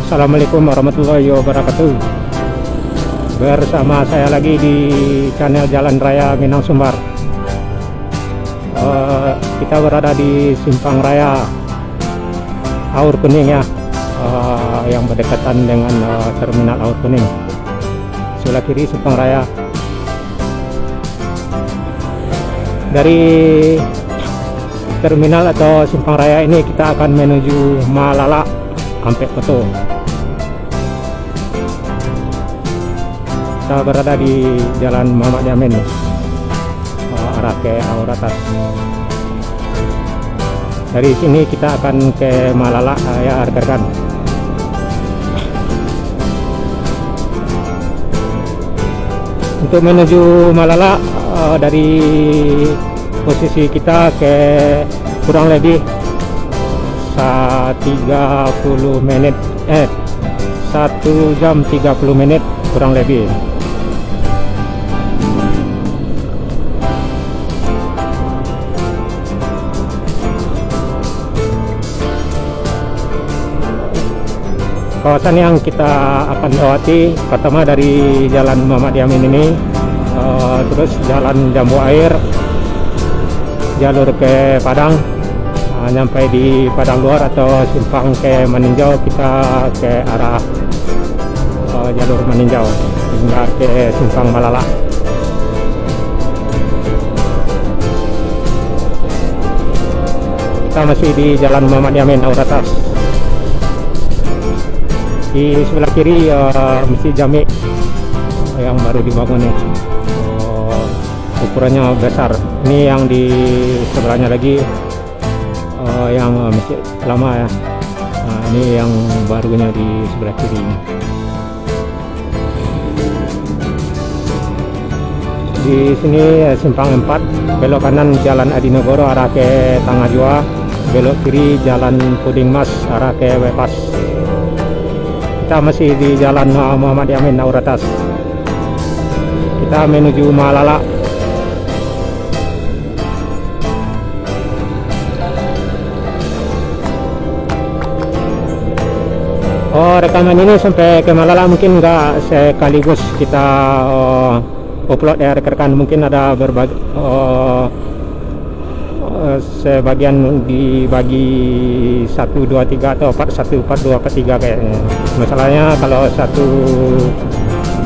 Assalamualaikum warahmatullahi wabarakatuh. Bersama saya lagi di channel Jalan Raya Minang Sumbar. Kita berada di Simpang Raya Aur Kuning ya, yang berdekatan dengan terminal Aur Kuning. Sebelah kiri Simpang Raya. Dari terminal atau Simpang Raya ini kita akan menuju Malala sampai Poto. Kita berada di Jalan Muhammad Yamin, arah ke Aur Atas. Dari sini kita akan ke Malala ya rekan. Untuk menuju Malala dari posisi kita ke kurang lebih 30 menit 1 jam 30 menit kurang lebih. Kawasan yang kita akan lewati pertama dari Jalan Muhammad Yamin ini, terus Jalan Jambu Air, jalur ke Padang, sampai di Padang Luar atau simpang ke Meninjau, kita ke arah jalur Meninjau hingga ke Simpang Malala. Kita masih di Jalan Muhammad Yamin Aur Atas. Di sebelah kiri Masjid Jami yang baru dibangun nih, ukurannya besar. Ini yang di sebelahnya lagi yang masjid lama ya. Nah, ini yang barunya di sebelah kiri. Di sini Simpang 4, belok kanan Jalan Adinegoro arah ke Tangga Jua, belok kiri Jalan Puding Mas arah ke Wepas. Kita masih di Jalan Muhammad Yamin Aur Atas. Kita menuju Malala. Rekaman ini sampai ke Malala mungkin nggak sekaligus kita upload ya rekan-rekan. Mungkin ada berbagai sebagian dibagi 1, 2, 3 atau 4, 1, 4, 2, 4, 3 kayaknya. Masalahnya kalau 1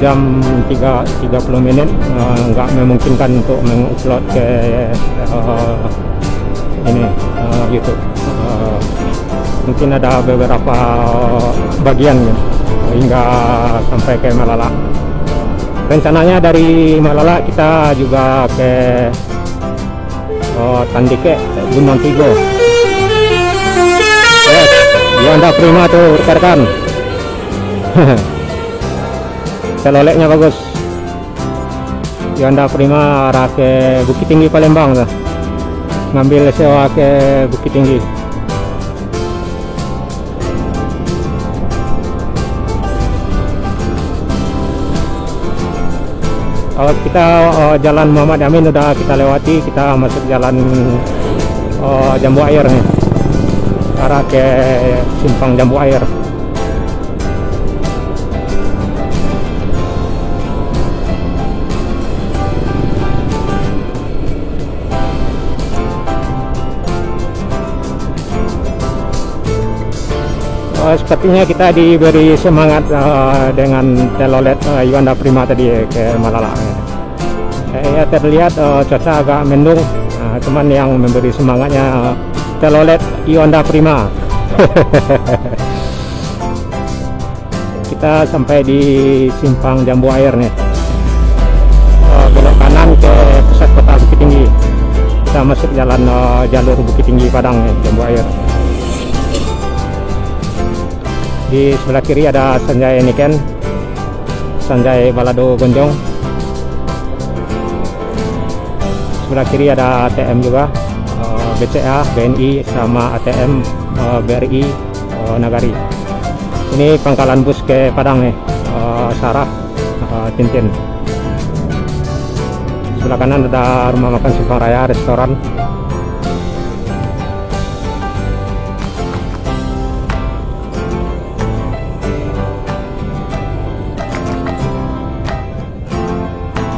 jam 30 menit nggak memungkinkan untuk mengupload ke ini YouTube. Mungkin ada beberapa bagian hingga sampai ke Malala. Rencananya dari Malala kita juga ke Tandike, Gunung Tigo. Yuanda Prima tuh rekan-rekan. Teloleknya bagus. Yuanda Prima arah ke Bukit Tinggi Palembang tuh. Ngambil sewa ke Bukit Tinggi. Kalau kita Jalan Muhammad Yamin udah kita lewati, kita masuk Jalan Jambu Air nih, arah ke Simpang Jambu Air. Sepertinya kita diberi semangat dengan telolet Yuanda Prima tadi ke Malala. Ya, terlihat cuaca agak mendung, cuman yang memberi semangatnya telolet Yuanda Prima. Kita sampai di Simpang Jambu Air nih, belok kanan ke pusat kota Bukit Tinggi. Kita masuk jalan jalur Bukit Tinggi Padang nih, Jambu Air. Di sebelah kiri ada Sanjay Niken, Sanjay Balado Gonjong. Sebelah kiri ada ATM juga, BCA, BNI sama ATM BRI Nagari. Ini pangkalan bus ke Padang nih, Sarah Tintin. Sebelah kanan ada rumah makan Simpang Raya, restoran.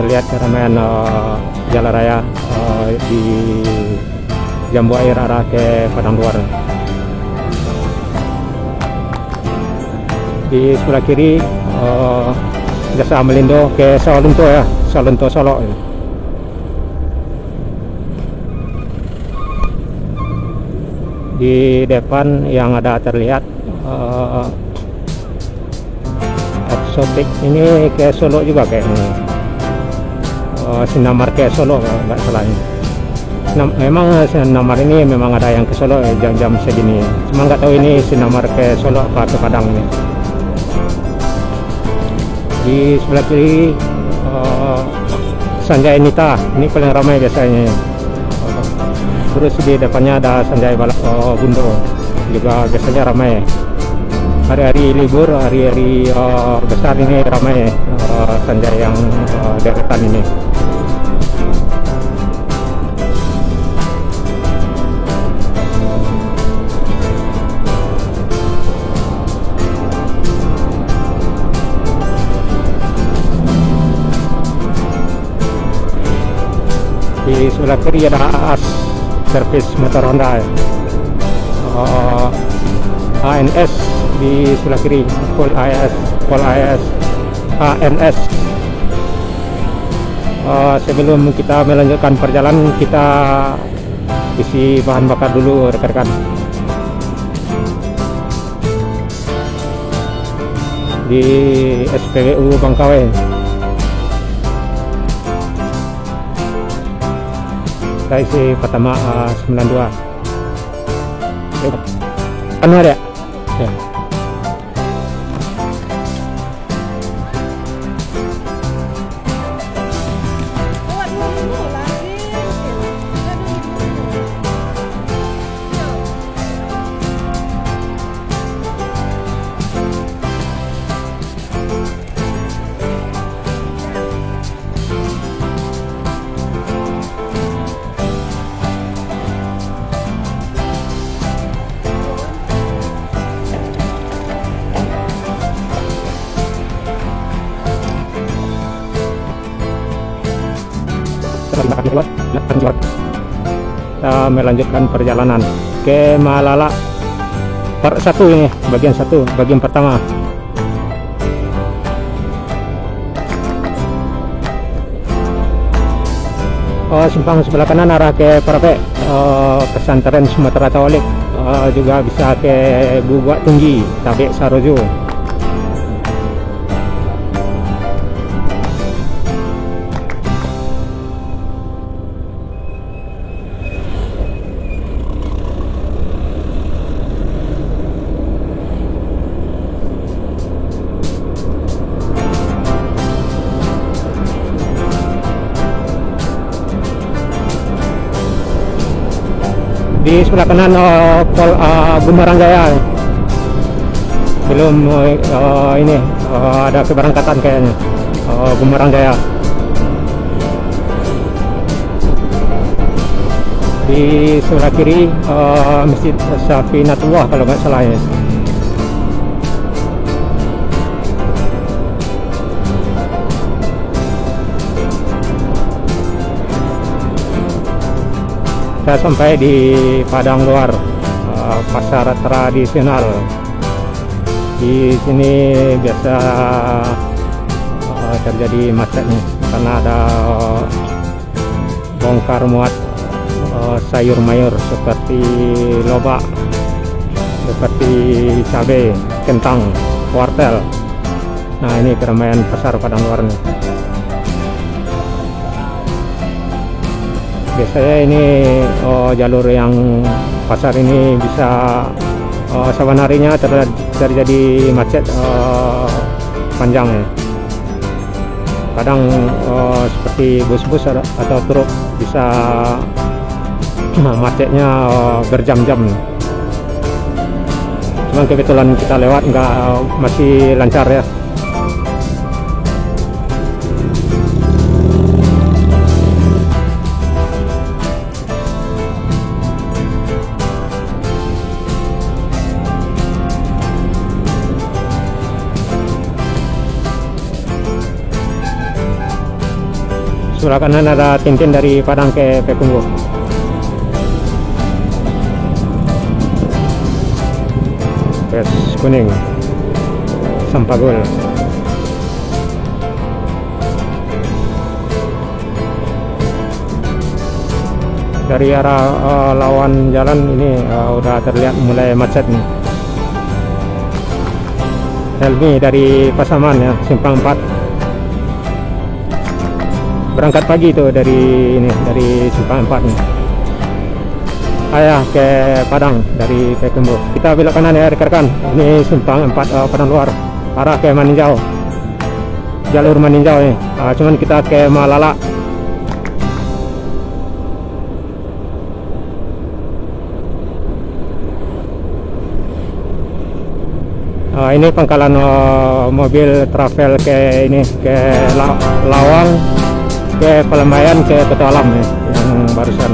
terlihat keramaian jalan raya di Jambu Air arah ke Padang Luar. Di sebelah kiri Jasa Melindo ke Sawalunto ya, Sawalunto Solo. Di depan yang ada terlihat eksotik ini ke Solo juga kayaknya. Sinamar ke Solo nggak salah ini. Memang Sinamar ini memang ada yang ke Solo jam-jam segini. Cuma nggak tahu ini Sinamar ke Solo apa ke Padang nih. Di sebelah kiri Sanjay Nita, ini paling ramai biasanya. Terus di depannya ada Sanjay Balap Bundo, juga biasanya ramai. Hari-hari libur, hari-hari besar ini ramai Sanjay yang deretan ini. Di sebelah kiri ada AAS servis motor Honda ya. ANS di sebelah kiri, full ANS ANS. Sebelum kita melanjutkan perjalanan, kita isi bahan bakar dulu rekan-rekan. Di SPBU Bangkawe. Saya isi pertama 92. Anu ada? Ya. Kita melanjutkan perjalanan ke Malala part 1 ini, bagian 1, bagian pertama. Simpang sebelah kanan arah ke Parape, pesantren Sumatera Tawalik, juga bisa ke Bubuak Tinggi, Tabek Sarojo. Di sebelah kanan Pol Bumerang Jaya, belum ini ada keberangkatan kayaknya Bumerang Jaya. Di sebelah kiri Masjid Safinatullah kalau nggak salah ya. Kita sampai di Padang Luar, pasar tradisional. Di sini biasa terjadi macet nih karena ada bongkar muat sayur mayur seperti lobak, seperti cabai, kentang, wortel. Nah, ini keramaian pasar Padang Luar nih. Biasanya ini jalur yang pasar ini bisa saban harinya terjadi macet panjang ya. Kadang seperti bus-bus atau truk bisa macetnya berjam-jam. Cuman kebetulan kita lewat masih lancar ya. Sebelah kanan ada Tintin dari Padang ke Payakumbuh. Pes kuning Sampagul. Dari arah lawan jalan ini udah terlihat mulai macet nih. Helmi dari Pasaman ya, Simpang 4. Berangkat pagi itu dari Simpang 4 nih. Ayah ke Padang dari Payakumbuh. Kita belok kanan ya rekan-rekan. Ini Simpang 4 Padang Luar, arah ke Maninjau. Jalur Maninjau nih. Cuman kita ke Malala. Ini pangkalan mobil travel ke Lawang, ke Pelemayan, ke Petualam ya, yang barusan.